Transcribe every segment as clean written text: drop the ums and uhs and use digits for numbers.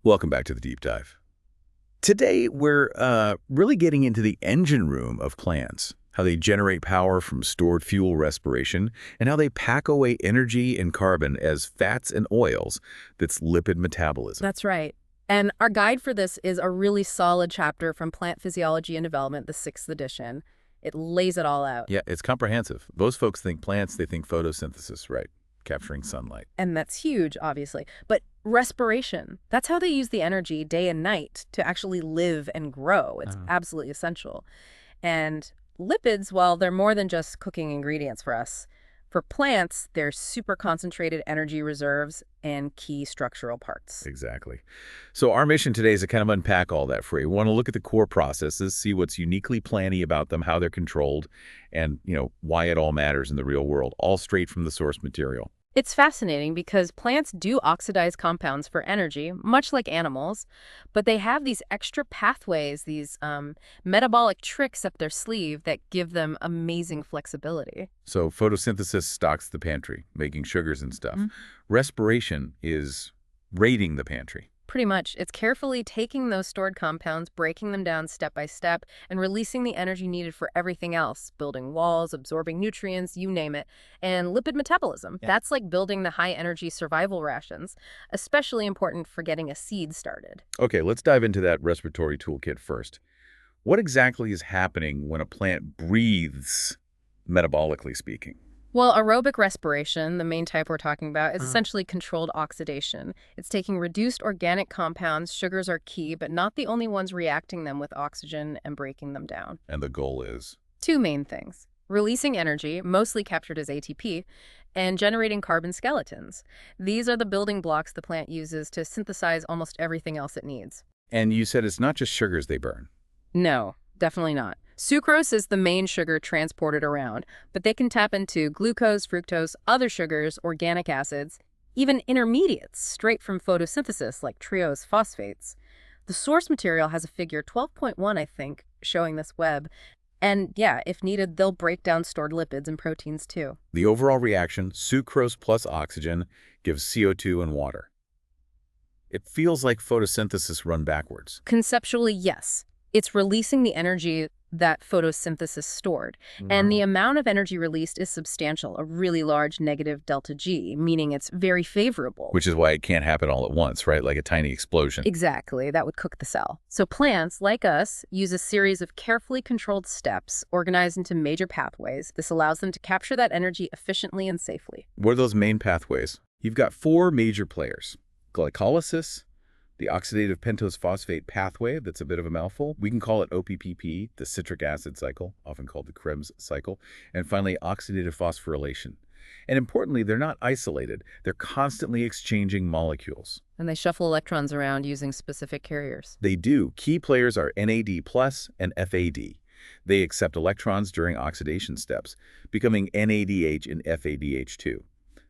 Welcome back to the Deep Dive. Today, we're really getting into the engine room of plants, how they generate power from stored fuel respiration, and how they pack away energy and carbon as fats and oils. That's lipid metabolism. That's right. And our guide for this is a really solid chapter from Plant Physiology and Development, the 6th edition. It lays it all out. Yeah, it's comprehensive. Most folks think plants, they think photosynthesis, right? Capturing sunlight. And that's huge, obviously. But respiration, that's how they use the energy day and night to actually live and grow. It's absolutely essential. And lipids, well, they're more than just cooking ingredients for us. For plants, they're super concentrated energy reserves and key structural parts. Exactly. So our mission today is to kind of unpack all that for you. We want to look at the core processes, see what's uniquely planty about them, how they're controlled, and, why it all matters in the real world, all straight from the source material. It's fascinating because plants do oxidize compounds for energy, much like animals, but they have these extra pathways, these metabolic tricks up their sleeve that give them amazing flexibility. So photosynthesis stocks the pantry, making sugars and stuff. Respiration is raiding the pantry. Pretty much. It's carefully taking those stored compounds, breaking them down step by step, and releasing the energy needed for everything else, building walls, absorbing nutrients, you name it. And lipid metabolism, that's like building the high-energy survival rations, especially important for getting a seed started. Okay, let's dive into that respiratory toolkit first. What exactly is happening when a plant breathes, metabolically speaking? Well, aerobic respiration, the main type we're talking about, is essentially controlled oxidation. It's taking reduced organic compounds, sugars are key, but not the only ones reacting them with oxygen and breaking them down. And the goal is? Two main things. Releasing energy, mostly captured as ATP, and generating carbon skeletons. These are the building blocks the plant uses to synthesize almost everything else it needs. And you said it's not just sugars they burn. No, definitely not. Sucrose is the main sugar transported around, but they can tap into glucose, fructose, other sugars, organic acids, even intermediates straight from photosynthesis like triose phosphates. The source material has a figure 12.1, I think, showing this web. And yeah, if needed, they'll break down stored lipids and proteins too. The overall reaction, sucrose plus oxygen, gives CO2 and water. It feels like photosynthesis run backwards. Conceptually, yes. It's releasing the energy that photosynthesis stored. And the amount of energy released is substantial, a really large negative delta G, meaning it's very favorable. Which is why it can't happen all at once, right? Like a tiny explosion. Exactly. That would cook the cell. So plants, like us, use a series of carefully controlled steps organized into major pathways. This allows them to capture that energy efficiently and safely. What are those main pathways? You've got four major players. Glycolysis, the oxidative pentose phosphate pathway, that's a bit of a mouthful. We can call it OPPP, the citric acid cycle, often called the Krebs cycle. And finally, oxidative phosphorylation. And importantly, they're not isolated. They're constantly exchanging molecules. And they shuffle electrons around using specific carriers. They do. Key players are NAD+ and FAD. They accept electrons during oxidation steps, becoming NADH and FADH2.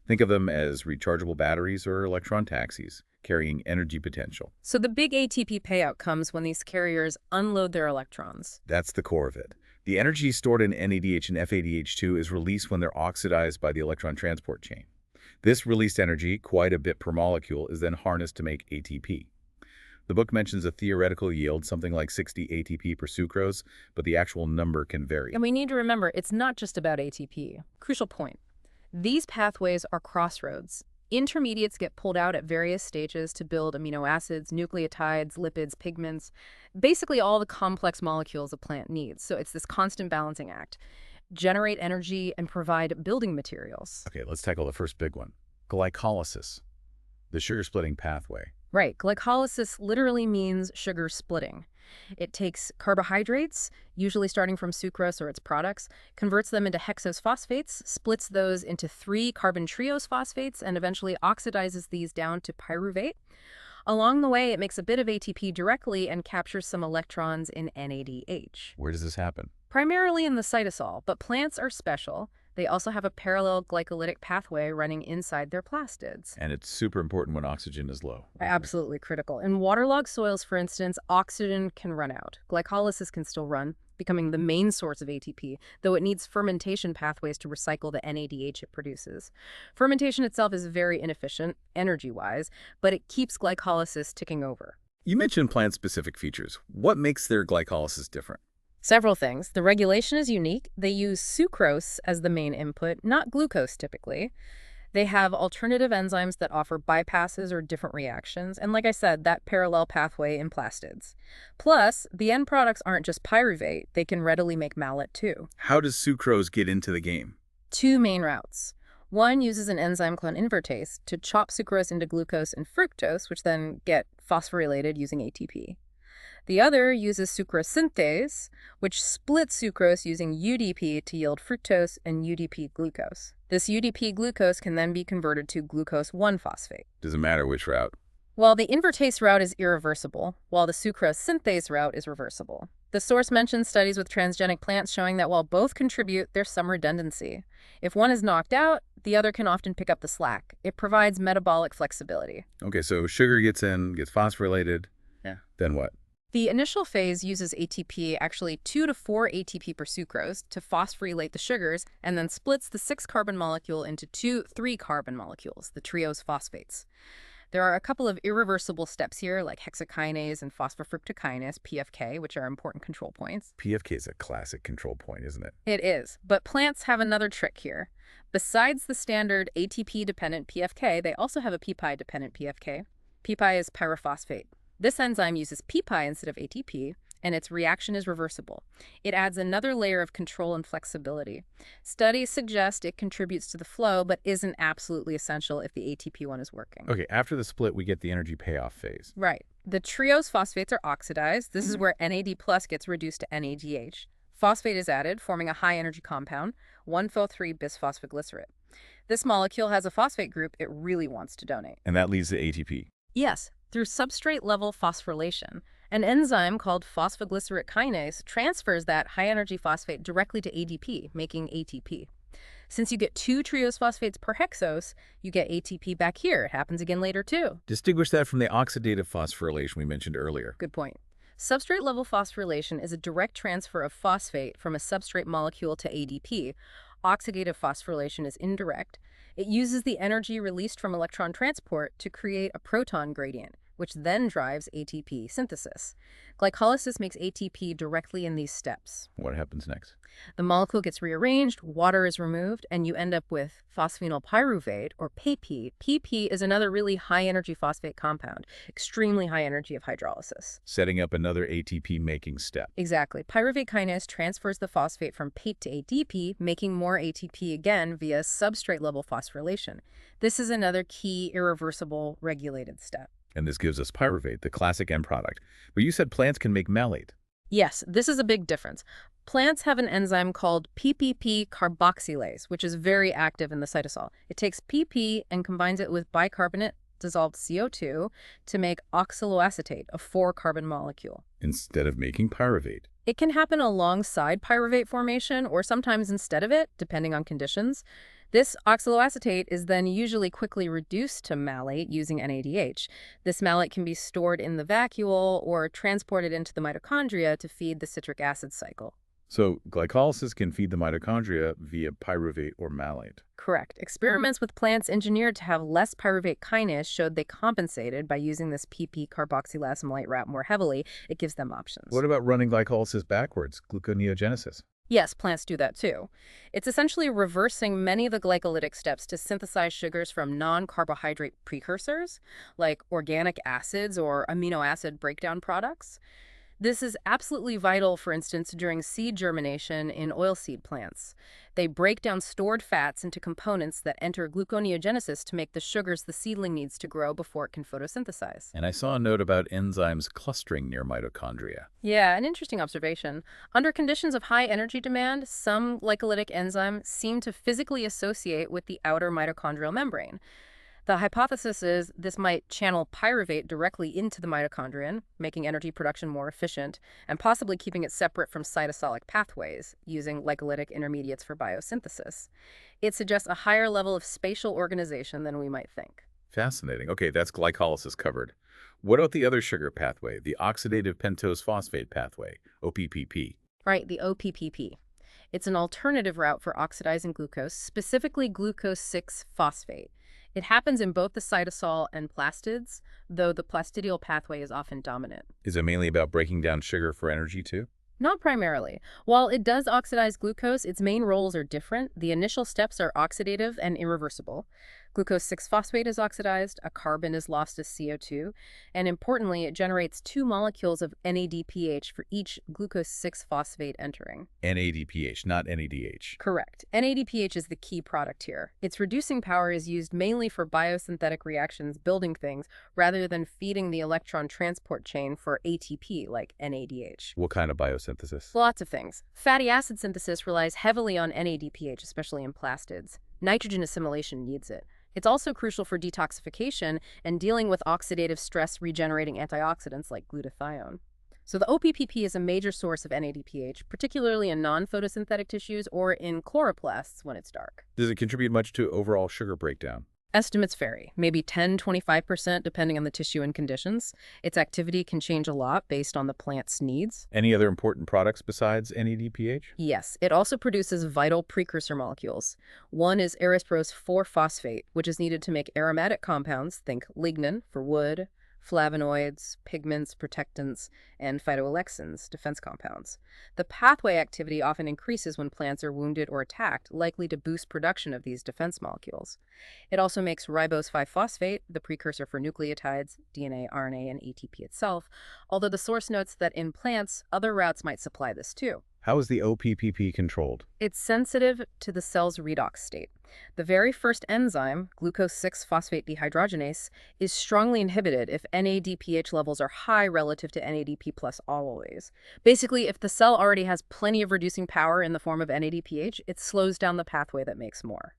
Think of them as rechargeable batteries or electron taxis, carrying energy potential. So the big ATP payout comes when these carriers unload their electrons. That's the core of it. The energy stored in NADH and FADH2 is released when they're oxidized by the electron transport chain. This released energy, quite a bit per molecule, is then harnessed to make ATP. The book mentions a theoretical yield, something like 60 ATP per sucrose, but the actual number can vary. And we need to remember, it's not just about ATP. Crucial point. These pathways are crossroads. Intermediates get pulled out at various stages to build amino acids, nucleotides, lipids, pigments, basically all the complex molecules a plant needs. So it's this constant balancing act. Generate energy and provide building materials. Okay, let's tackle the first big one. Glycolysis, the sugar-splitting pathway. Right. Glycolysis literally means sugar splitting. It takes carbohydrates, usually starting from sucrose or its products, converts them into hexose phosphates, splits those into 3 carbon triose phosphates, and eventually oxidizes these down to pyruvate. Along the way, it makes a bit of ATP directly and captures some electrons in NADH. Where does this happen? Primarily in the cytosol, but plants are special. They also have a parallel glycolytic pathway running inside their plastids. And it's super important when oxygen is low. Absolutely critical. In waterlogged soils, for instance, oxygen can run out. Glycolysis can still run. becoming the main source of ATP, though it needs fermentation pathways to recycle the NADH it produces. Fermentation itself is very inefficient, energy-wise, but it keeps glycolysis ticking over. You mentioned plant-specific features. What makes their glycolysis different? Several things. The regulation is unique. They use sucrose as the main input, not glucose typically. They have alternative enzymes that offer bypasses or different reactions, and like I said, that parallel pathway in plastids. Plus, the end products aren't just pyruvate, they can readily make malate too. How does sucrose get into the game? Two main routes. One uses an enzyme called invertase to chop sucrose into glucose and fructose, which then get phosphorylated using ATP. The other uses sucrose synthase, which splits sucrose using UDP to yield fructose and UDP glucose. This UDP glucose can then be converted to glucose 1-phosphate. Doesn't matter which route. Well, the invertase route is irreversible, while the sucrose synthase route is reversible. The source mentions studies with transgenic plants showing that while both contribute, there's some redundancy. If one is knocked out, the other can often pick up the slack. It provides metabolic flexibility. Okay, so sugar gets in, gets phosphorylated. Yeah. Then what? The initial phase uses ATP, actually 2 to 4 ATP per sucrose, to phosphorylate the sugars, and then splits the 6-carbon molecule into 2 3-carbon molecules, the triose phosphates. There are a couple of irreversible steps here, like hexokinase and phosphofructokinase, PFK, which are important control points. PFK is a classic control point, isn't it? It is, but plants have another trick here. Besides the standard ATP-dependent PFK, they also have a pPi-dependent PFK. pPi is pyrophosphate. This enzyme uses pPi instead of ATP, and its reaction is reversible. It adds another layer of control and flexibility. Studies suggest it contributes to the flow, but isn't absolutely essential if the ATP one is working. Okay, after the split, we get the energy payoff phase. Right. The triose phosphates are oxidized. This is where NAD+ gets reduced to NADH. Phosphate is added, forming a high-energy compound, 1,4,3-bisphosphoglycerate. This molecule has a phosphate group it really wants to donate. And that leads to ATP. Yes, through substrate-level phosphorylation. An enzyme called phosphoglycerate kinase transfers that high-energy phosphate directly to ADP, making ATP. Since you get 2 triose phosphates per hexose, you get ATP back here. It happens again later, too. Distinguish that from the oxidative phosphorylation we mentioned earlier. Good point. Substrate-level phosphorylation is a direct transfer of phosphate from a substrate molecule to ADP. Oxidative phosphorylation is indirect. It uses the energy released from electron transport to create a proton gradient, which then drives ATP synthesis. Glycolysis makes ATP directly in these steps. What happens next? The molecule gets rearranged, water is removed, and you end up with phosphonyl pyruvate, or PP. PP is another really high-energy phosphate compound, extremely high energy of hydrolysis. Setting up another ATP-making step. Exactly. Pyruvate kinase transfers the phosphate from PAPE to ADP, making more ATP again via substrate-level phosphorylation. This is another key irreversible regulated step. And this gives us pyruvate, the classic end product. But you said plants can make malate. Yes, this is a big difference. Plants have an enzyme called PPP carboxylase, which is very active in the cytosol. It takes PP and combines it with bicarbonate dissolved CO2 to make oxaloacetate, a 4-carbon molecule. Instead of making pyruvate. It can happen alongside pyruvate formation or sometimes instead of it, depending on conditions. This oxaloacetate is then usually quickly reduced to malate using NADH. This malate can be stored in the vacuole or transported into the mitochondria to feed the citric acid cycle. So glycolysis can feed the mitochondria via pyruvate or malate. Correct. Experiments with plants engineered to have less pyruvate kinase showed they compensated by using this PP carboxylasmolate route more heavily. It gives them options. What about running glycolysis backwards, gluconeogenesis? Yes, plants do that too. It's essentially reversing many of the glycolytic steps to synthesize sugars from non-carbohydrate precursors, like organic acids or amino acid breakdown products. This is absolutely vital, for instance, during seed germination in oilseed plants. They break down stored fats into components that enter gluconeogenesis to make the sugars the seedling needs to grow before it can photosynthesize. And I saw a note about enzymes clustering near mitochondria. Yeah, an interesting observation. Under conditions of high energy demand, some glycolytic enzymes seem to physically associate with the outer mitochondrial membrane. The hypothesis is this might channel pyruvate directly into the mitochondrion, making energy production more efficient, and possibly keeping it separate from cytosolic pathways, using glycolytic intermediates for biosynthesis. It suggests a higher level of spatial organization than we might think. Fascinating. Okay, that's glycolysis covered. What about the other sugar pathway, the oxidative pentose phosphate pathway, OPPP? Right, the OPPP. It's an alternative route for oxidizing glucose, specifically glucose 6-phosphate. It happens in both the cytosol and plastids, though the plastidial pathway is often dominant. Is it mainly about breaking down sugar for energy too? Not primarily. While it does oxidize glucose, its main roles are different. The initial steps are oxidative and irreversible. Glucose 6-phosphate is oxidized, a carbon is lost as CO2, and importantly, it generates 2 molecules of NADPH for each glucose 6-phosphate entering. NADPH, not NADH. Correct. NADPH is the key product here. Its reducing power is used mainly for biosynthetic reactions building things rather than feeding the electron transport chain for ATP like NADH. What kind of biosynthesis? Lots of things. Fatty acid synthesis relies heavily on NADPH, especially in plastids. Nitrogen assimilation needs it. It's also crucial for detoxification and dealing with oxidative stress regenerating antioxidants like glutathione. So the OPPP is a major source of NADPH, particularly in non-photosynthetic tissues or in chloroplasts when it's dark. Does it contribute much to overall sugar breakdown? Estimates vary, maybe 10–25% depending on the tissue and conditions. Its activity can change a lot based on the plant's needs. Any other important products besides NADPH? Yes, it also produces vital precursor molecules. One is erythrose 4-phosphate, which is needed to make aromatic compounds, think lignin for wood, flavonoids, pigments, protectants, and phytoalexins, defense compounds. The pathway activity often increases when plants are wounded or attacked, likely to boost production of these defense molecules. It also makes ribose 5-phosphate, the precursor for nucleotides, DNA, RNA, and ATP itself, although the source notes that in plants, other routes might supply this too. How is the OPPP controlled? It's sensitive to the cell's redox state. The very first enzyme, glucose 6-phosphate dehydrogenase, is strongly inhibited if NADPH levels are high relative to NADP plus always. Basically, if the cell already has plenty of reducing power in the form of NADPH, it slows down the pathway that makes more.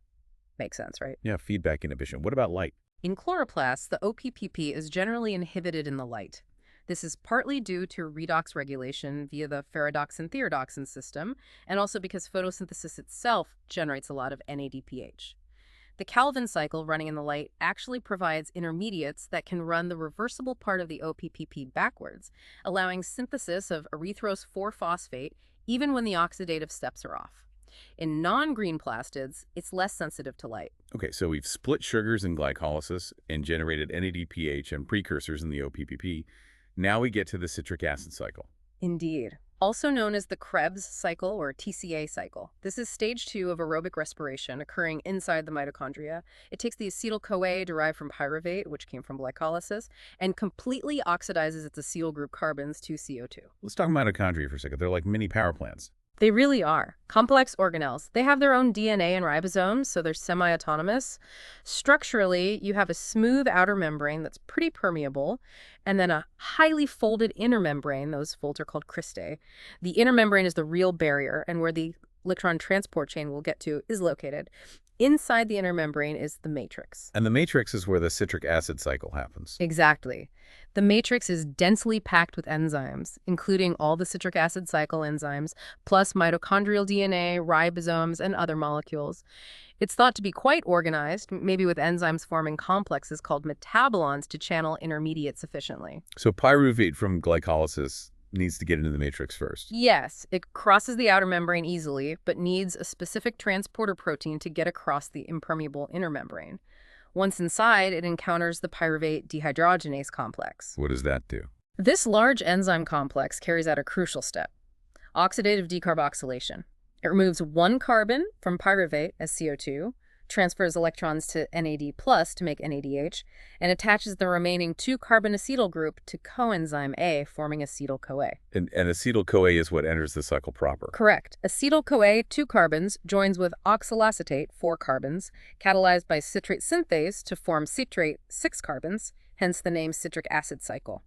Makes sense, right? Yeah, feedback inhibition. What about light? In chloroplasts, the OPPP is generally inhibited in the light. This is partly due to redox regulation via the ferredoxin-thioredoxin system, and also because photosynthesis itself generates a lot of NADPH. The Calvin cycle running in the light actually provides intermediates that can run the reversible part of the OPPP backwards, allowing synthesis of erythrose 4-phosphate even when the oxidative steps are off. In non-green plastids, it's less sensitive to light. Okay, so we've split sugars in glycolysis and generated NADPH and precursors in the OPPP. Now we get to the citric acid cycle. Indeed. Also known as the Krebs cycle or TCA cycle. This is stage 2 of aerobic respiration occurring inside the mitochondria. It takes the acetyl-CoA derived from pyruvate, which came from glycolysis, and completely oxidizes its acyl group carbons to CO2. Let's talk mitochondria for a second. They're like mini power plants. They really are. Complex organelles. They have their own DNA and ribosomes, so they're semi-autonomous. Structurally, you have a smooth outer membrane that's pretty permeable, and then a highly folded inner membrane. Those folds are called cristae. The inner membrane is the real barrier, and where the electron transport chain we'll get to is located. Inside the inner membrane is the matrix. And the matrix is where the citric acid cycle happens. Exactly. The matrix is densely packed with enzymes, including all the citric acid cycle enzymes, plus mitochondrial DNA, ribosomes, and other molecules. It's thought to be quite organized, maybe with enzymes forming complexes called metabolons to channel intermediates efficiently. So pyruvate from glycolysis needs to get into the matrix first. Yes, it crosses the outer membrane easily, but needs a specific transporter protein to get across the impermeable inner membrane. Once inside, it encounters the pyruvate dehydrogenase complex. What does that do? This large enzyme complex carries out a crucial step, oxidative decarboxylation. It removes one carbon from pyruvate as CO2, transfers electrons to NAD+ to make NADH, and attaches the remaining 2-carbon acetyl group to coenzyme A, forming acetyl-CoA. And acetyl-CoA is what enters the cycle proper. Correct. Acetyl-CoA, 2 carbons, joins with oxaloacetate, 4 carbons, catalyzed by citrate synthase to form citrate, 6 carbons, hence the name citric acid cycle.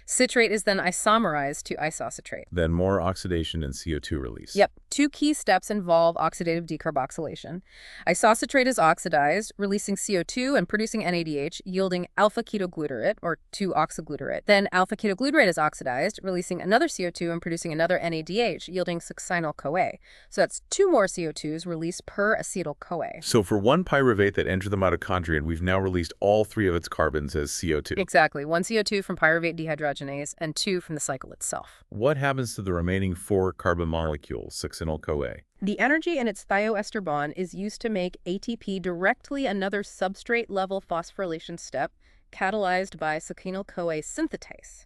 Citrate is then isomerized to isocitrate. Then more oxidation and CO2 release. Yep. 2 key steps involve oxidative decarboxylation. Isocitrate is oxidized, releasing CO2 and producing NADH, yielding alpha-ketoglutarate, or 2-oxyglutarate. Then alpha-ketoglutarate is oxidized, releasing another CO2 and producing another NADH, yielding succinyl-CoA. So that's 2 more CO2s released per acetyl-CoA. So for one pyruvate that entered the mitochondrion, we've now released all 3 of its carbons as CO2. Exactly. 1 CO2 from pyruvate dehydrogenase, dehydrogenase and 2 from the cycle itself. What happens to the remaining 4 carbon molecules, succinyl-CoA? The energy in its thioester bond is used to make ATP directly another substrate-level phosphorylation step catalyzed by succinyl-CoA synthetase.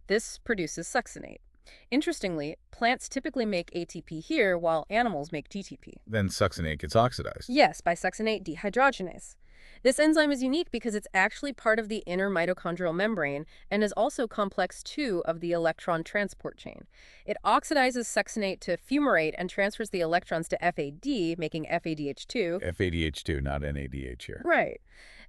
This produces succinate. Interestingly, plants typically make ATP here while animals make GTP. Then succinate gets oxidized. Yes, by succinate dehydrogenase. This enzyme is unique because it's actually part of the inner mitochondrial membrane and is also complex 2 of the electron transport chain. It oxidizes succinate to fumarate and transfers the electrons to FAD, making FADH2. FADH2, not NADH here. Right.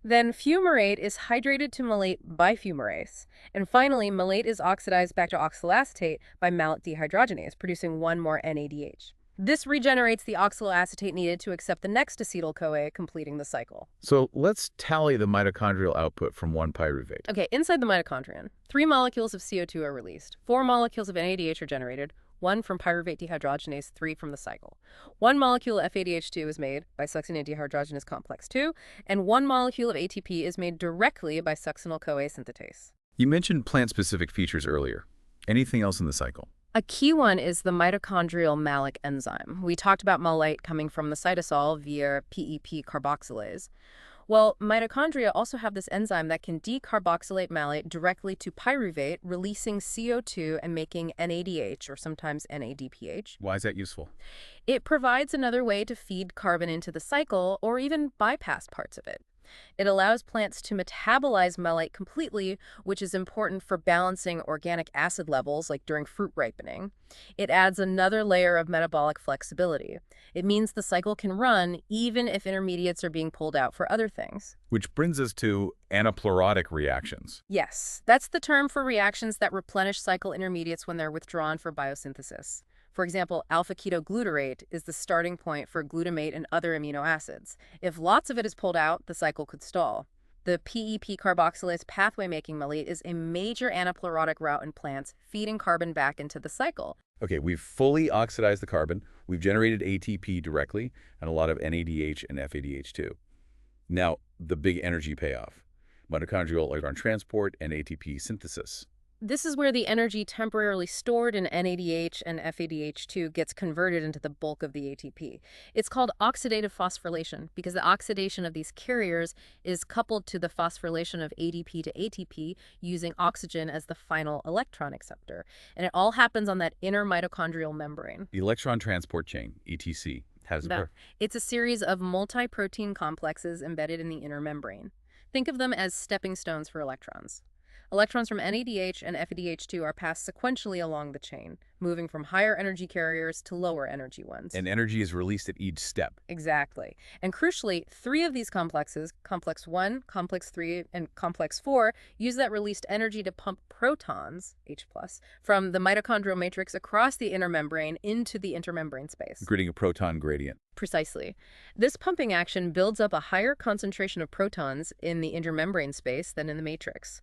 Then fumarate is hydrated to malate by fumarase. And finally, malate is oxidized back to oxaloacetate by malate dehydrogenase, producing one more NADH. This regenerates the oxaloacetate needed to accept the next acetyl-CoA, completing the cycle. So let's tally the mitochondrial output from one pyruvate. Okay, inside the mitochondrion, 3 molecules of CO2 are released, 4 molecules of NADH are generated, 1 from pyruvate dehydrogenase, 3 from the cycle. 1 molecule of FADH2 is made by succinate dehydrogenase complex 2, and 1 molecule of ATP is made directly by succinyl-CoA synthetase. You mentioned plant-specific features earlier. Anything else in the cycle? A key one is the mitochondrial malic enzyme. We talked about malate coming from the cytosol via PEP carboxylase. Well, mitochondria also have this enzyme that can decarboxylate malate directly to pyruvate, releasing CO2 and making NADH, or sometimes NADPH. Why is that useful? It provides another way to feed carbon into the cycle or even bypass parts of it. It allows plants to metabolize malate completely, which is important for balancing organic acid levels, like during fruit ripening. It adds another layer of metabolic flexibility. It means the cycle can run even if intermediates are being pulled out for other things. Which brings us to anaplerotic reactions. Yes, that's the term for reactions that replenish cycle intermediates when they're withdrawn for biosynthesis. For example, alpha-ketoglutarate is the starting point for glutamate and other amino acids. If lots of it is pulled out, the cycle could stall. The PEP carboxylase pathway-making malate is a major anaplerotic route in plants, feeding carbon back into the cycle. Okay, we've fully oxidized the carbon, we've generated ATP directly, and a lot of NADH and FADH2. Now, the big energy payoff: mitochondrial electron transport and ATP synthesis. This is where the energy temporarily stored in NADH and FADH2 gets converted into the bulk of the ATP. It's called oxidative phosphorylation because the oxidation of these carriers is coupled to the phosphorylation of ADP to ATP using oxygen as the final electron acceptor. And it all happens on that inner mitochondrial membrane. The electron transport chain, ETC, how does it work? It's a series of multi-protein complexes embedded in the inner membrane. Think of them as stepping stones for electrons. Electrons from NADH and FADH2 are passed sequentially along the chain, moving from higher energy carriers to lower energy ones. And energy is released at each step. Exactly. And crucially, 3 of these complexes, complex 1, complex 3, and complex 4, use that released energy to pump protons, H+, from the mitochondrial matrix across the inner membrane into the intermembrane space. Creating a proton gradient. Precisely. This pumping action builds up a higher concentration of protons in the intermembrane space than in the matrix.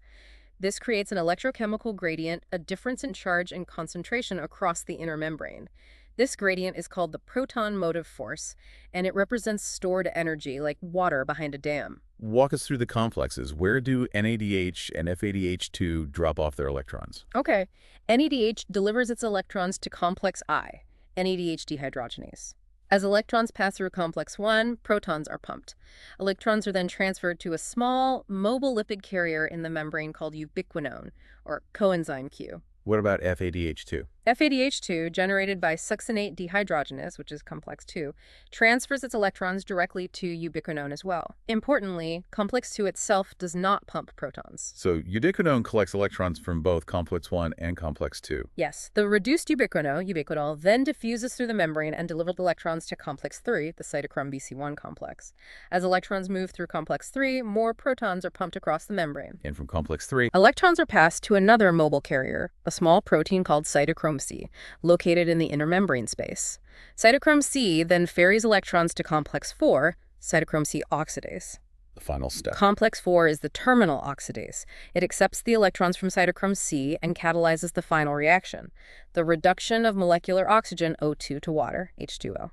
This creates an electrochemical gradient, a difference in charge and concentration across the inner membrane. This gradient is called the proton motive force, and it represents stored energy, like water behind a dam. Walk us through the complexes. Where do NADH and FADH2 drop off their electrons? Okay. NADH delivers its electrons to complex I, NADH dehydrogenase. As electrons pass through complex 1, protons are pumped. Electrons are then transferred to a small, mobile lipid carrier in the membrane called ubiquinone, or coenzyme Q. What about FADH2? FADH2, generated by succinate dehydrogenase, which is complex 2, transfers its electrons directly to ubiquinone as well. Importantly, complex 2 itself does not pump protons. So ubiquinone collects electrons from both complex 1 and complex 2. Yes, the reduced ubiquinol, then diffuses through the membrane and delivers electrons to complex 3, the cytochrome BC1 complex. As electrons move through complex 3, more protons are pumped across the membrane. And from complex 3, electrons are passed to another mobile carrier, a small protein called cytochrome C, located in the inner membrane space. Cytochrome C then ferries electrons to complex 4, cytochrome C oxidase. the final step. Complex 4 is the terminal oxidase. It accepts the electrons from cytochrome C and catalyzes the final reaction, the reduction of molecular oxygen O2 to water, H2O.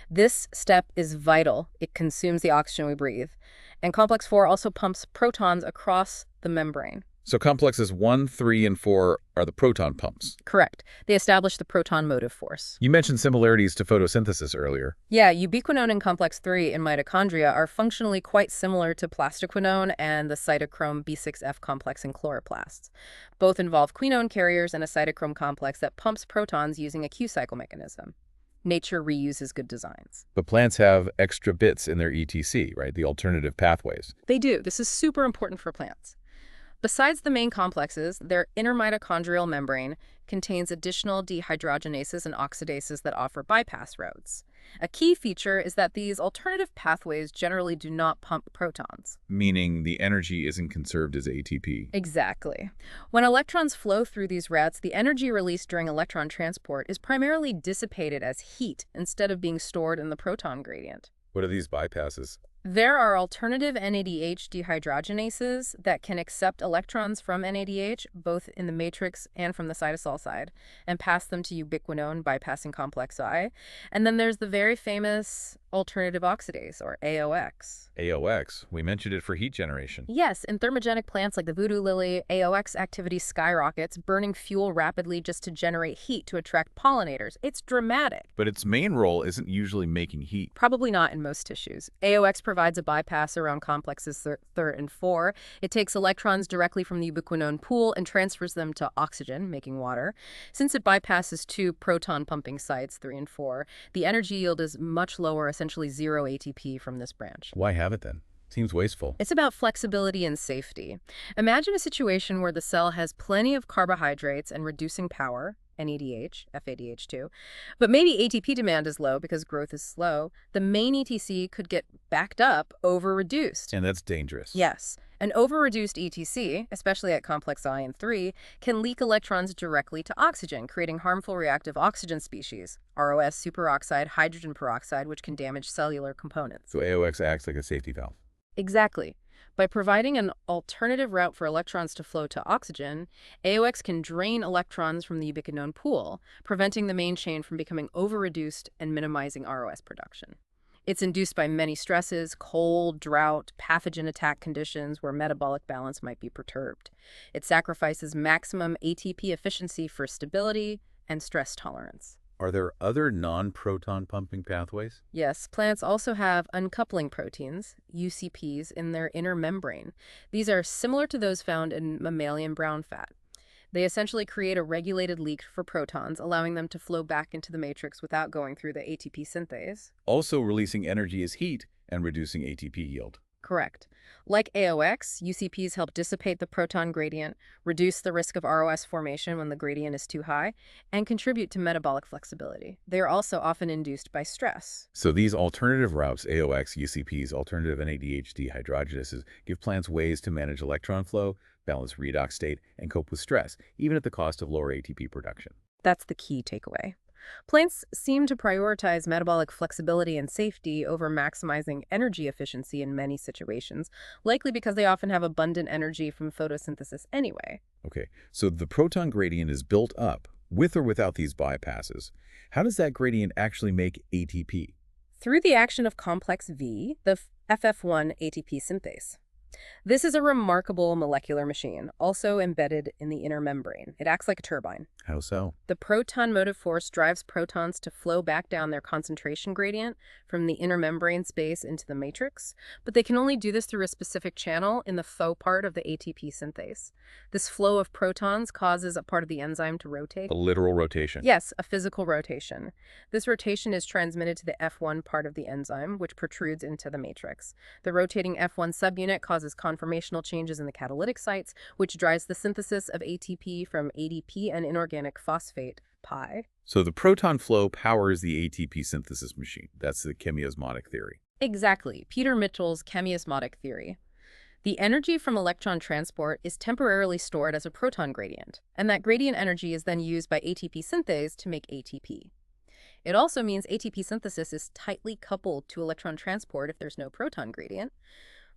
This step is vital. It consumes the oxygen we breathe. And complex 4 also pumps protons across the membrane. So complexes 1, 3, and 4 are the proton pumps. Correct. They establish the proton motive force. You mentioned similarities to photosynthesis earlier. Yeah, ubiquinone and complex 3 in mitochondria are functionally quite similar to plastoquinone and the cytochrome B6F complex in chloroplasts. Both involve quinone carriers and a cytochrome complex that pumps protons using a Q-cycle mechanism. Nature reuses good designs. But plants have extra bits in their ETC, right? The alternative pathways. They do. This is super important for plants. Besides the main complexes, their inner mitochondrial membrane contains additional dehydrogenases and oxidases that offer bypass routes. A key feature is that these alternative pathways generally do not pump protons. Meaning the energy isn't conserved as ATP. Exactly. When electrons flow through these routes, the energy released during electron transport is primarily dissipated as heat instead of being stored in the proton gradient. What are these bypasses? There are alternative NADH dehydrogenases that can accept electrons from NADH, both in the matrix and from the cytosol side, and pass them to ubiquinone, bypassing complex I. And then there's the very famous alternative oxidase, or AOX. AOX, we mentioned it for heat generation. Yes, in thermogenic plants like the voodoo lily, AOX activity skyrockets, burning fuel rapidly just to generate heat to attract pollinators. It's dramatic. But its main role isn't usually making heat. Probably not in most tissues. AOX provides a bypass around complexes 3 and 4. It takes electrons directly from the ubiquinone pool and transfers them to oxygen, making water. Since it bypasses 2 proton-pumping sites, 3 and 4, the energy yield is much lower, essentially 0 ATP from this branch. Why have it then? Seems wasteful. It's about flexibility and safety. Imagine a situation where the cell has plenty of carbohydrates and reducing power, NADH, FADH2, but maybe ATP demand is low because growth is slow. The main ETC could get backed up, over-reduced. And that's dangerous. Yes. An over-reduced ETC, especially at complex I and 3, can leak electrons directly to oxygen, creating harmful reactive oxygen species, ROS superoxide, hydrogen peroxide, which can damage cellular components. So AOX acts like a safety valve. Exactly. By providing an alternative route for electrons to flow to oxygen, AOX can drain electrons from the ubiquinone pool, preventing the main chain from becoming over-reduced and minimizing ROS production. It's induced by many stresses: cold, drought, pathogen attack conditions where metabolic balance might be perturbed. It sacrifices maximum ATP efficiency for stability and stress tolerance. Are there other non-proton pumping pathways? Yes, plants also have uncoupling proteins, UCPs, in their inner membrane. These are similar to those found in mammalian brown fat. They essentially create a regulated leak for protons, allowing them to flow back into the matrix without going through the ATP synthase. Also releasing energy as heat and reducing ATP yield. Correct. Like AOX, UCPs help dissipate the proton gradient, reduce the risk of ROS formation when the gradient is too high, and contribute to metabolic flexibility. They are also often induced by stress. So these alternative routes, AOX, UCPs, alternative NADH dehydrogenases, give plants ways to manage electron flow, balance redox state, and cope with stress, even at the cost of lower ATP production. That's the key takeaway. Plants seem to prioritize metabolic flexibility and safety over maximizing energy efficiency in many situations, likely because they often have abundant energy from photosynthesis anyway. Okay, so the proton gradient is built up with or without these bypasses. How does that gradient actually make ATP? Through the action of complex V, the FF1 ATP synthase. This is a remarkable molecular machine, also embedded in the inner membrane. It acts like a turbine. How so? The proton motive force drives protons to flow back down their concentration gradient from the inner membrane space into the matrix, but they can only do this through a specific channel in the faux part of the ATP synthase. This flow of protons causes a part of the enzyme to rotate. A literal rotation? Yes, a physical rotation. This rotation is transmitted to the F1 part of the enzyme, which protrudes into the matrix. The rotating F1 subunit causes conformational changes in the catalytic sites, which drives the synthesis of ATP from ADP and inorganic phosphate, pi. So the proton flow powers the ATP synthesis machine. That's the chemiosmotic theory. Exactly, Peter Mitchell's chemiosmotic theory. The energy from electron transport is temporarily stored as a proton gradient, and that gradient energy is then used by ATP synthase to make ATP. It also means ATP synthesis is tightly coupled to electron transport if there's no proton gradient.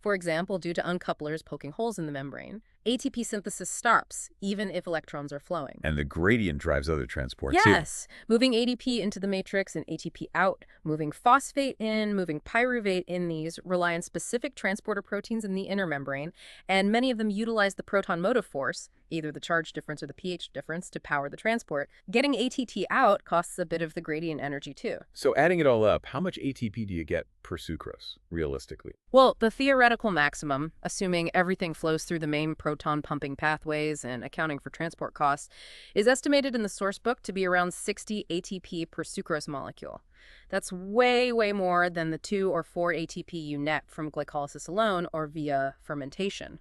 For example, due to uncouplers poking holes in the membrane, ATP synthesis stops, even if electrons are flowing. And the gradient drives other transport, too. Yes, moving ADP into the matrix and ATP out, moving phosphate in, moving pyruvate in, these rely on specific transporter proteins in the inner membrane, and many of them utilize the proton motive force, either the charge difference or the pH difference, to power the transport. Getting ATP out costs a bit of the gradient energy, too. So adding it all up, how much ATP do you get per sucrose, realistically? Well, the theoretical maximum, assuming everything flows through the main proton pumping pathways and accounting for transport costs, is estimated in the source book to be around 60 ATP per sucrose molecule. That's way, way more than the 2 or 4 ATP you net from glycolysis alone or via fermentation.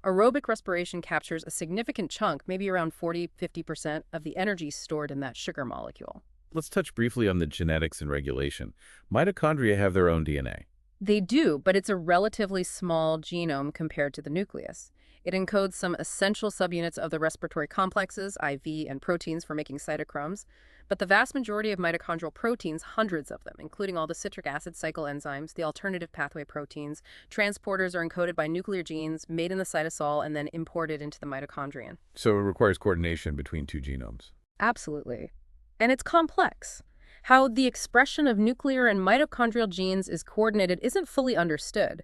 Aerobic respiration captures a significant chunk, maybe around 40–50% of the energy stored in that sugar molecule. Let's touch briefly on the genetics and regulation. Mitochondria have their own DNA. They do, but it's a relatively small genome compared to the nucleus. It encodes some essential subunits of the respiratory complexes, IV, and proteins for making cytochromes. But the vast majority of mitochondrial proteins, hundreds of them, including all the citric acid cycle enzymes, the alternative pathway proteins, transporters are encoded by nuclear genes made in the cytosol and then imported into the mitochondrion. So it requires coordination between two genomes. Absolutely. And it's complex. How the expression of nuclear and mitochondrial genes is coordinated isn't fully understood.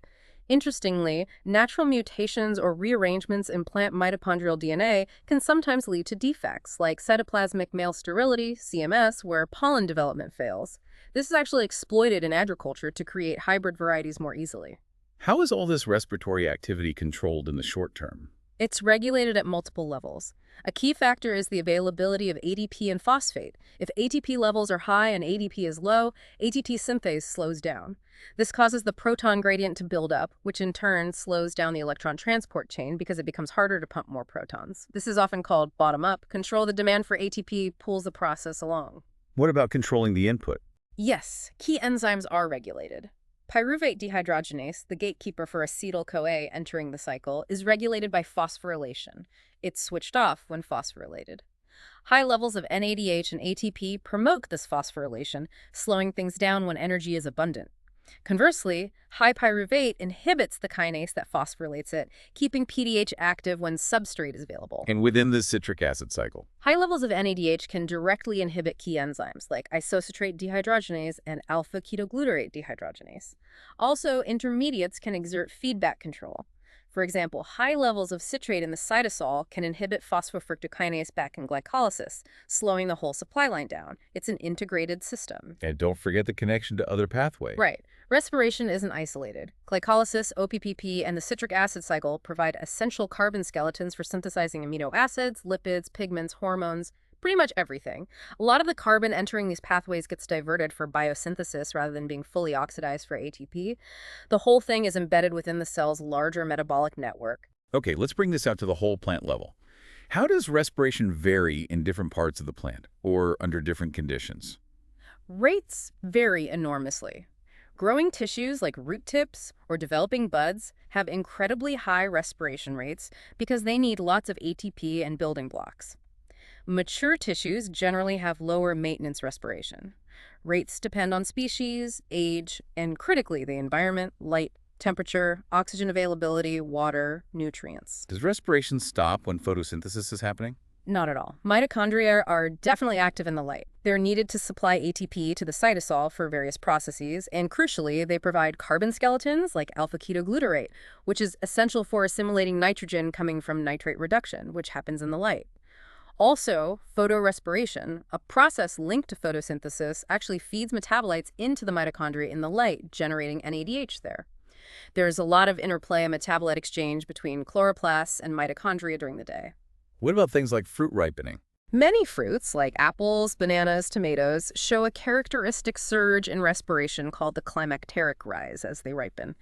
Interestingly, natural mutations or rearrangements in plant mitochondrial DNA can sometimes lead to defects, like cytoplasmic male sterility, CMS, where pollen development fails. This is actually exploited in agriculture to create hybrid varieties more easily. How is all this respiratory activity controlled in the short term? It's regulated at multiple levels. A key factor is the availability of ADP and phosphate. If ATP levels are high and ADP is low, ATP synthase slows down. This causes the proton gradient to build up, which in turn slows down the electron transport chain because it becomes harder to pump more protons. This is often called bottom-up. Control the demand for ATP pulls the process along. What about controlling the input? Yes, key enzymes are regulated. Pyruvate dehydrogenase, the gatekeeper for acetyl-CoA entering the cycle, is regulated by phosphorylation. It's switched off when phosphorylated. High levels of NADH and ATP promote this phosphorylation, slowing things down when energy is abundant. Conversely, high pyruvate inhibits the kinase that phosphorylates it, keeping PDH active when substrate is available. And within the citric acid cycle? High levels of NADH can directly inhibit key enzymes like isocitrate dehydrogenase and alpha-ketoglutarate dehydrogenase. Also, intermediates can exert feedback control. For example, high levels of citrate in the cytosol can inhibit phosphofructokinase back in glycolysis, slowing the whole supply line down. It's an integrated system. And don't forget the connection to other pathways. Right. Respiration isn't isolated. Glycolysis, OPPP, and the citric acid cycle provide essential carbon skeletons for synthesizing amino acids, lipids, pigments, hormones, pretty much everything. A lot of the carbon entering these pathways gets diverted for biosynthesis rather than being fully oxidized for ATP. The whole thing is embedded within the cell's larger metabolic network. Okay, let's bring this out to the whole plant level. How does respiration vary in different parts of the plant or under different conditions? Rates vary enormously. Growing tissues like root tips or developing buds have incredibly high respiration rates because they need lots of ATP and building blocks. Mature tissues generally have lower maintenance respiration. Rates depend on species, age, and critically the environment, light, temperature, oxygen availability, water, nutrients. Does respiration stop when photosynthesis is happening? Not at all. Mitochondria are definitely active in the light. They're needed to supply ATP to the cytosol for various processes, and crucially, they provide carbon skeletons like alpha-ketoglutarate, which is essential for assimilating nitrogen coming from nitrate reduction, which happens in the light. Also, photorespiration, a process linked to photosynthesis, actually feeds metabolites into the mitochondria in the light, generating NADH there. There's a lot of interplay and metabolite exchange between chloroplasts and mitochondria during the day. What about things like fruit ripening? Many fruits, like apples, bananas, tomatoes, show a characteristic surge in respiration called the climacteric rise as they ripen.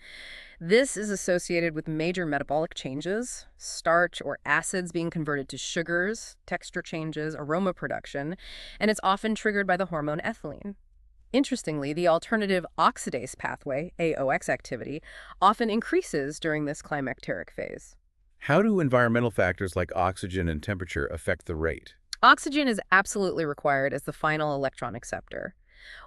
This is associated with major metabolic changes, starch or acids being converted to sugars, texture changes, aroma production, and it's often triggered by the hormone ethylene. Interestingly, the alternative oxidase pathway, AOX activity, often increases during this climacteric phase. How do environmental factors like oxygen and temperature affect the rate? Oxygen is absolutely required as the final electron acceptor.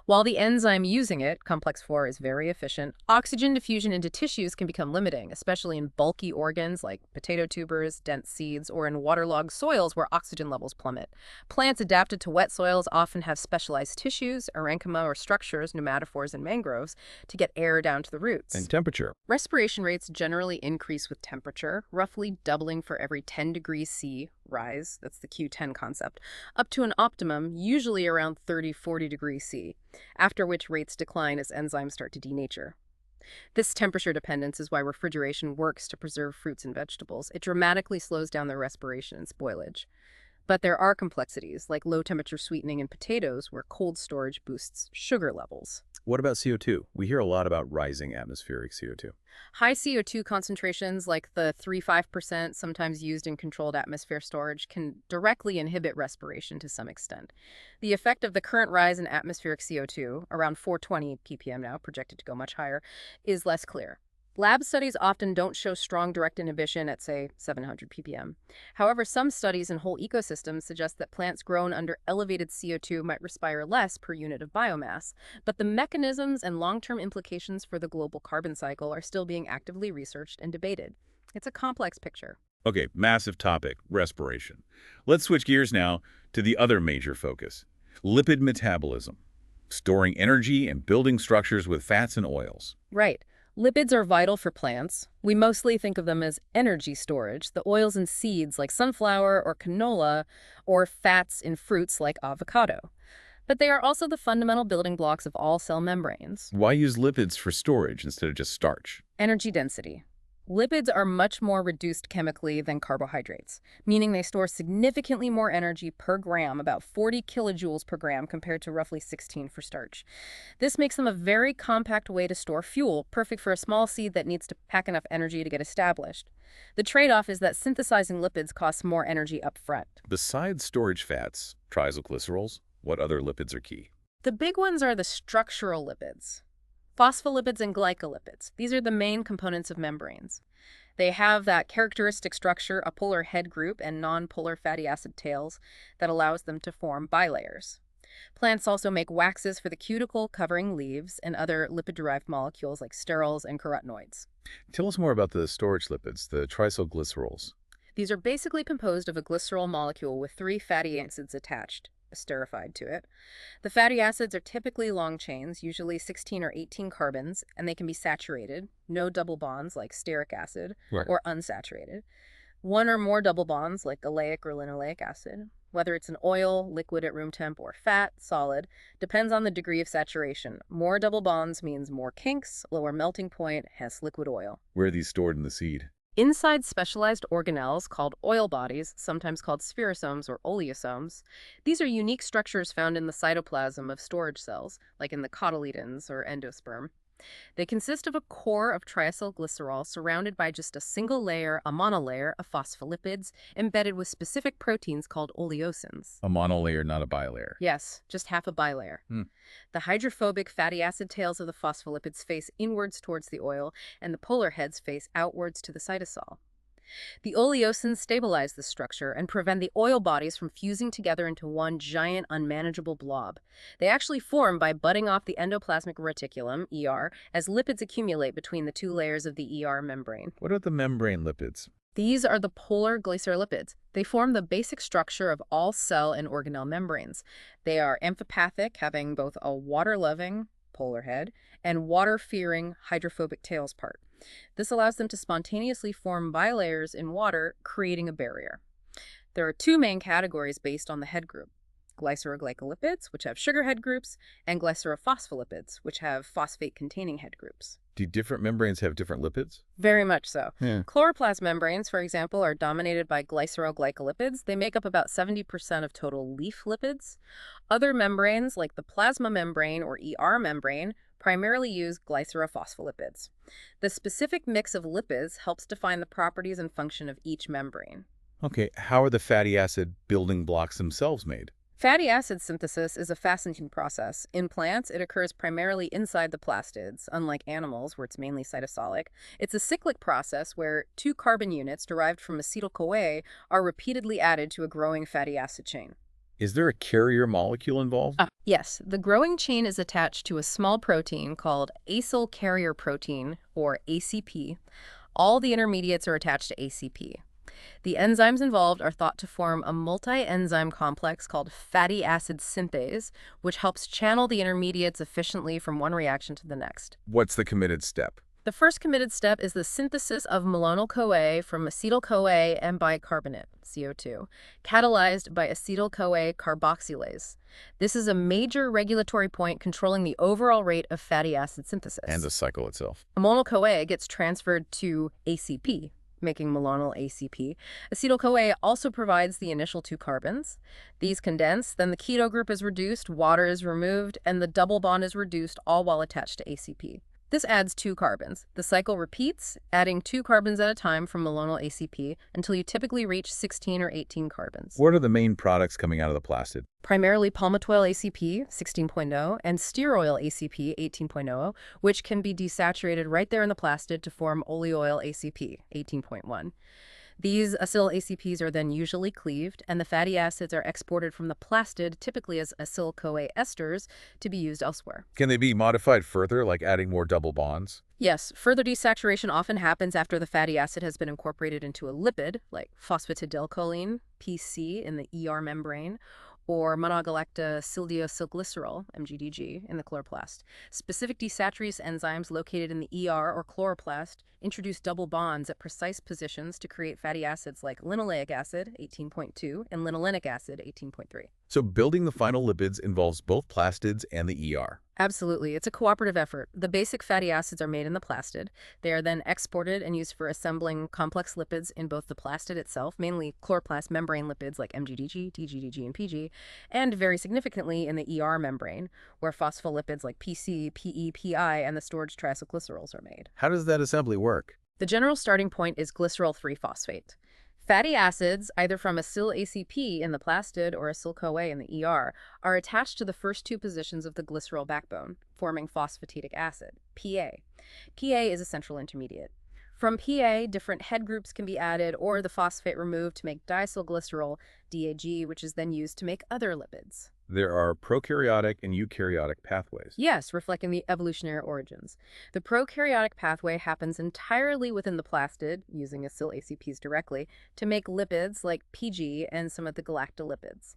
While the enzyme using it, complex 4, is very efficient, oxygen diffusion into tissues can become limiting, especially in bulky organs like potato tubers, dense seeds, or in waterlogged soils where oxygen levels plummet. Plants adapted to wet soils often have specialized tissues, parenchyma or structures, pneumatophores and mangroves, to get air down to the roots. And temperature. Respiration rates generally increase with temperature, roughly doubling for every 10 degrees C rise, that's the Q10 concept, up to an optimum, usually around 30-40 degrees C, after which rates decline as enzymes start to denature. This temperature dependence is why refrigeration works to preserve fruits and vegetables. It dramatically slows down their respiration and spoilage. But there are complexities, like low-temperature sweetening in potatoes, where cold storage boosts sugar levels. What about CO2? We hear a lot about rising atmospheric CO2. High CO2 concentrations, like the 3–5% sometimes used in controlled atmosphere storage, can directly inhibit respiration to some extent. The effect of the current rise in atmospheric CO2, around 420 ppm now, projected to go much higher, is less clear. Lab studies often don't show strong direct inhibition at, say, 700 ppm. However, some studies in whole ecosystems suggest that plants grown under elevated CO2 might respire less per unit of biomass, but the mechanisms and long-term implications for the global carbon cycle are still being actively researched and debated. It's a complex picture. Okay, massive topic, respiration. Let's switch gears now to the other major focus, lipid metabolism, storing energy and building structures with fats and oils. Right. Lipids are vital for plants. We mostly think of them as energy storage, the oils in seeds like sunflower or canola, or fats in fruits like avocado. But they are also the fundamental building blocks of all cell membranes. Why use lipids for storage instead of just starch? Energy density. Lipids are much more reduced chemically than carbohydrates, meaning they store significantly more energy per gram, about 40 kilojoules per gram compared to roughly 16 for starch. This makes them a very compact way to store fuel, perfect for a small seed that needs to pack enough energy to get established. The trade-off is that synthesizing lipids costs more energy up front. Besides storage fats, triacylglycerols, what other lipids are key? The big ones are the structural lipids. Phospholipids and glycolipids. These are the main components of membranes. They have that characteristic structure, a polar head group and non-polar fatty acid tails, that allows them to form bilayers. Plants also make waxes for the cuticle covering leaves and other lipid-derived molecules like sterols and carotenoids. Tell us more about the storage lipids, the triacylglycerols. These are basically composed of a glycerol molecule with 3 fatty acids attached, esterified to it. The fatty acids are typically long chains, usually 16 or 18 carbons, and they can be saturated, no double bonds like stearic acid, Right. or unsaturated. One or more double bonds like oleic or linoleic acid. Whether it's an oil, liquid at room temp, or fat, solid, depends on the degree of saturation. More double bonds means more kinks, lower melting point, hence liquid oil. Where are these stored in the seed? Inside specialized organelles called oil bodies, sometimes called spherosomes or oleosomes. These are unique structures found in the cytoplasm of storage cells, like in the cotyledons or endosperm. They consist of a core of triacylglycerol surrounded by just a single layer, a monolayer, of phospholipids embedded with specific proteins called oleosins. A monolayer, not a bilayer. Yes, just half a bilayer. The hydrophobic fatty acid tails of the phospholipids face inwards towards the oil, and the polar heads face outwards to the cytosol. The oleosins stabilize the structure and prevent the oil bodies from fusing together into one giant, unmanageable blob. They actually form by budding off the endoplasmic reticulum, ER, as lipids accumulate between the 2 layers of the ER membrane. What about the membrane lipids? These are the polar glycerolipids. They form the basic structure of all cell and organelle membranes. They are amphipathic, having both a water-loving polar head and water-fearing hydrophobic tails part. This allows them to spontaneously form bilayers in water, creating a barrier. There are 2 main categories based on the head group: glyceroglycolipids, which have sugar head groups, and glycerophospholipids, which have phosphate-containing head groups. Do different membranes have different lipids? Very much so. Yeah. Chloroplast membranes, for example, are dominated by glyceroglycolipids. They make up about 70% of total leaf lipids. Other membranes, like the plasma membrane or ER membrane, primarily use glycerophospholipids. The specific mix of lipids helps define the properties and function of each membrane. Okay, how are the fatty acid building blocks themselves made? Fatty acid synthesis is a fascinating process. In plants, it occurs primarily inside the plastids, unlike animals, where it's mainly cytosolic. It's a cyclic process where 2 carbon units derived from acetyl-CoA are repeatedly added to a growing fatty acid chain. Is there a carrier molecule involved? Yes, the growing chain is attached to a small protein called acyl carrier protein, or ACP. All the intermediates are attached to ACP. The enzymes involved are thought to form a multi-enzyme complex called fatty acid synthase, which helps channel the intermediates efficiently from one reaction to the next. What's the committed step? The first committed step is the synthesis of malonyl-CoA from acetyl-CoA and bicarbonate, CO2, catalyzed by acetyl-CoA carboxylase. This is a major regulatory point controlling the overall rate of fatty acid synthesis. And the cycle itself. Amonyl-CoA gets transferred to ACP, making malonyl ACP. Acetyl-CoA also provides the initial 2 carbons. These condense, then the keto group is reduced, water is removed, and the double bond is reduced, all while attached to ACP. This adds 2 carbons. The cycle repeats, adding 2 carbons at a time from malonyl ACP until you typically reach 16 or 18 carbons. What are the main products coming out of the plastid? Primarily palmitoyl ACP 16.0 and stearoyl ACP 18.0, which can be desaturated right there in the plastid to form oleoyl ACP 18.1. These acyl ACPs are then usually cleaved, and the fatty acids are exported from the plastid, typically as acyl-CoA esters, to be used elsewhere. Can they be modified further, like adding more double bonds? Yes, further desaturation often happens after the fatty acid has been incorporated into a lipid, like phosphatidylcholine, PC, in the ER membrane, or monogalactosyldeosylglycerol, MGDG, in the chloroplast. Specific desaturase enzymes located in the ER or chloroplast introduce double bonds at precise positions to create fatty acids like linoleic acid, 18.2, and linolenic acid, 18.3. So building the final lipids involves both plastids and the ER. Absolutely. It's a cooperative effort. The basic fatty acids are made in the plastid. They are then exported and used for assembling complex lipids in both the plastid itself, mainly chloroplast membrane lipids like MGDG, DGDG, and PG, and very significantly in the ER membrane, where phospholipids like PC, PE, PI, and the storage triacylglycerols are made. How does that assembly work? The general starting point is glycerol 3-phosphate. Fatty acids, either from acyl ACP in the plastid or acyl-CoA in the ER, are attached to the first 2 positions of the glycerol backbone, forming phosphatidic acid, PA. PA is a central intermediate. From PA, different head groups can be added or the phosphate removed to make diacylglycerol, DAG, which is then used to make other lipids. There are prokaryotic and eukaryotic pathways. Yes, reflecting the evolutionary origins. The prokaryotic pathway happens entirely within the plastid, using acyl ACPs directly, to make lipids like PG and some of the galactolipids.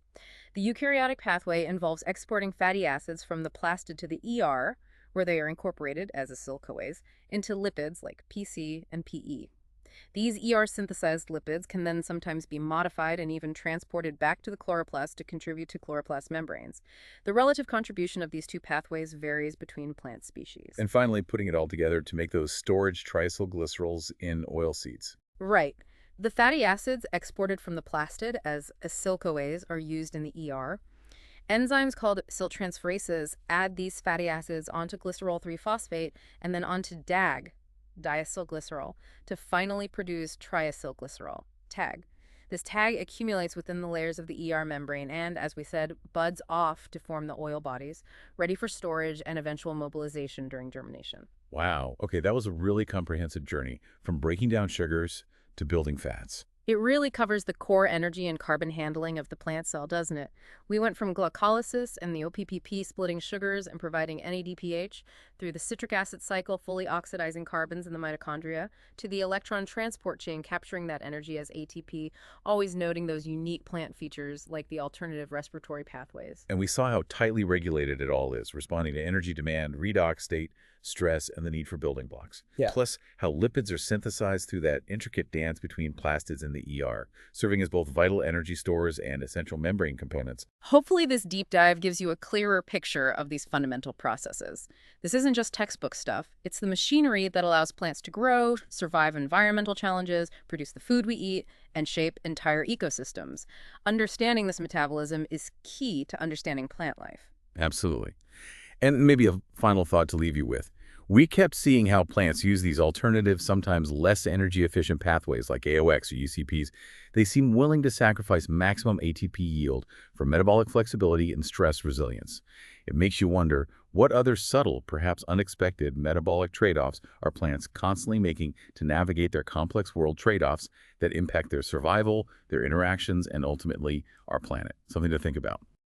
The eukaryotic pathway involves exporting fatty acids from the plastid to the ER, where they are incorporated as acyl-CoAs, into lipids like PC and PE. These ER-synthesized lipids can then sometimes be modified and even transported back to the chloroplast to contribute to chloroplast membranes. The relative contribution of these 2 pathways varies between plant species. And finally, putting it all together to make those storage triacylglycerols in oilseeds. Right. The fatty acids exported from the plastid as acyl-CoAs are used in the ER. Enzymes called acyltransferases add these fatty acids onto glycerol 3-phosphate and then onto DAG, diacylglycerol, to finally produce triacylglycerol, TAG. This TAG accumulates within the layers of the ER membrane and, as we said, buds off to form the oil bodies, ready for storage and eventual mobilization during germination. Wow. Okay, that was a really comprehensive journey, from breaking down sugars to building fats. It really covers the core energy and carbon handling of the plant cell, doesn't it? We went from glycolysis and the OPPP splitting sugars and providing NADPH, through the citric acid cycle fully oxidizing carbons in the mitochondria, to the electron transport chain capturing that energy as ATP, always noting those unique plant features like the alternative respiratory pathways. And we saw how tightly regulated it all is, responding to energy demand, redox state, stress, and the need for building blocks. Yeah. Plus, how lipids are synthesized through that intricate dance between plastids and the ER, serving as both vital energy stores and essential membrane components. Hopefully this deep dive gives you a clearer picture of these fundamental processes. This isn't just textbook stuff. It's the machinery that allows plants to grow, survive environmental challenges, produce the food we eat, and shape entire ecosystems. Understanding this metabolism is key to understanding plant life. Absolutely. And maybe a final thought to leave you with. We kept seeing how plants use these alternative, sometimes less energy-efficient pathways like AOX or UCPs. They seem willing to sacrifice maximum ATP yield for metabolic flexibility and stress resilience. It makes you wonder, what other subtle, perhaps unexpected, metabolic trade-offs are plants constantly making to navigate their complex world trade-offs that impact their survival, their interactions, and ultimately our planet? Something to think about.